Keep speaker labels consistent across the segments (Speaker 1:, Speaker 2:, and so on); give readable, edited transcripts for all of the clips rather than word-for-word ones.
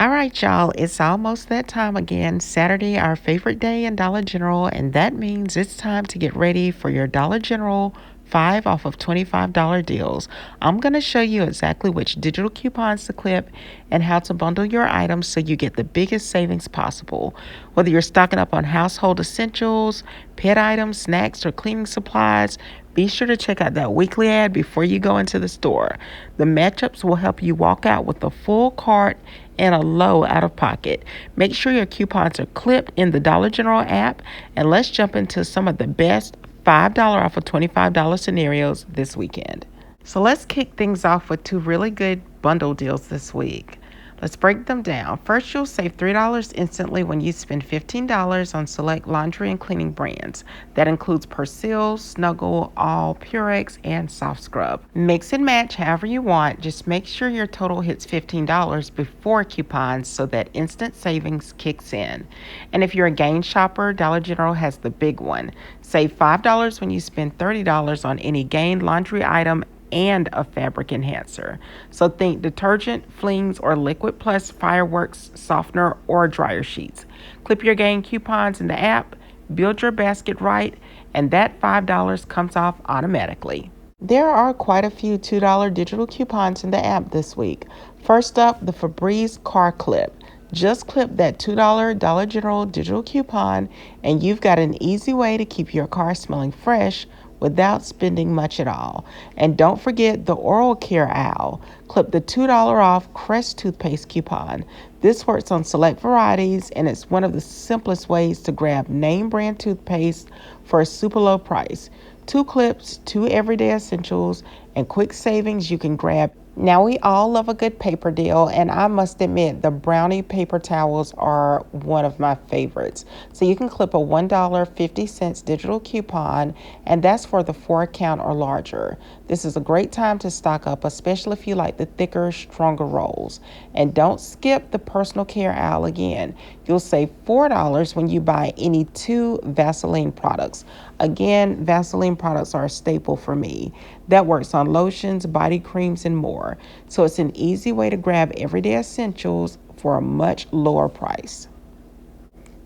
Speaker 1: All right, y'all, it's almost that time again. Saturday, our favorite day in Dollar General, and that means it's time to get ready for your Dollar General 5 off of $25 deals. I'm going to show you exactly which digital coupons to clip and how to bundle your items so you get the biggest savings possible. Whether you're stocking up on household essentials, pet items, snacks, or cleaning supplies, be sure to check out that weekly ad before you go into the store. The matchups will help you walk out with a full cart and a low out of pocket. Make sure your coupons are clipped in the Dollar General app, and let's jump into some of the best $5 off of $25 scenarios this weekend. So let's kick things off with two really good bundle deals this week. Let's break them down. First, you'll save $3 instantly when you spend $15 on select laundry and cleaning brands. That includes Persil, Snuggle, All, Purex, and Soft Scrub. Mix and match however you want. Just make sure your total hits $15 before coupons so that instant savings kicks in. And if you're a Gain shopper, Dollar General has the big one. Save $5 when you spend $30 on any Gain laundry item and a fabric enhancer. So think detergent, flings, or Liquid Plus fireworks, softener, or dryer sheets. Clip your Gain coupons in the app, build your basket right, and that $5 comes off automatically. There are quite a few $2 digital coupons in the app this week. First up, the Febreze car clip. Just clip that $2 Dollar General digital coupon, and you've got an easy way to keep your car smelling fresh without spending much at all. And don't forget the Oral Care Owl. Clip the $2 off Crest toothpaste coupon. This works on select varieties, and it's one of the simplest ways to grab name brand toothpaste for a super low price. 2 clips, 2 everyday essentials, and quick savings you can grab. Now, we all love a good paper deal, and I must admit the Brownie paper towels are one of my favorites. So you can clip a $1.50 digital coupon, and that's for the 4 count or larger. This is a great time to stock up, especially if you like the thicker, stronger rolls. And don't skip the Personal Care Owl again. You'll save $4 when you buy any 2 Vaseline products. Again, Vaseline products are a staple for me. That works on lotions, body creams, and more. So it's an easy way to grab everyday essentials for a much lower price.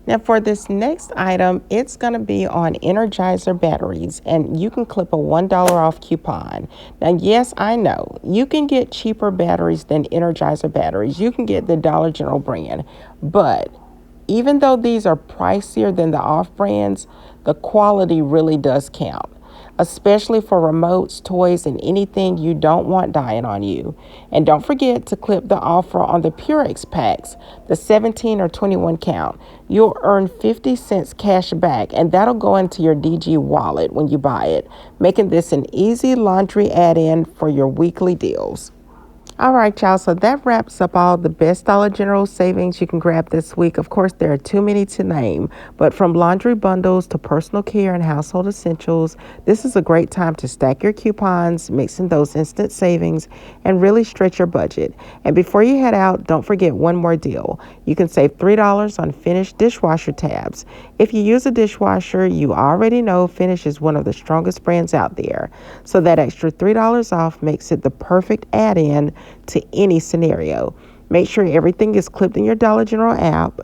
Speaker 1: Now for this next item, it's going to be on Energizer batteries, and you can clip a $1 off coupon. Now, yes, I know, you can get cheaper batteries than Energizer batteries. You can get the Dollar General brand, but even though these are pricier than the off brands, the quality really does count, especially for remotes, toys, and anything you don't want dying on you. And don't forget to clip the offer on the Purex packs, the 17 or 21 count. You'll earn 50 cents cash back, and that'll go into your DG wallet when you buy it, making this an easy laundry add-in for your weekly deals. All right, y'all, so that wraps up all the best Dollar General savings you can grab this week. Of course, there are too many to name, but from laundry bundles to personal care and household essentials, this is a great time to stack your coupons, mix in those instant savings, and really stretch your budget. And before you head out, don't forget one more deal. You can save $3 on Finish dishwasher tabs. If you use a dishwasher, you already know Finish is one of the strongest brands out there. So that extra $3 off makes it the perfect add-in to any scenario. Make sure everything is clipped in your Dollar General app.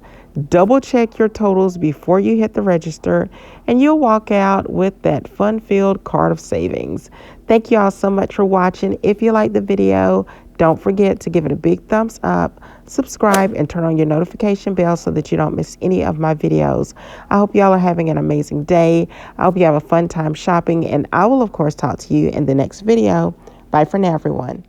Speaker 1: Double check your totals before you hit the register, and you'll walk out with that fun-filled cart of savings. Thank you all so much for watching. If you like the video, don't forget to give it a big thumbs up, subscribe, and turn on your notification bell so that you don't miss any of my videos. I hope y'all are having an amazing day. I hope you have a fun time shopping, and I will, of course, talk to you in the next video. Bye for now, everyone.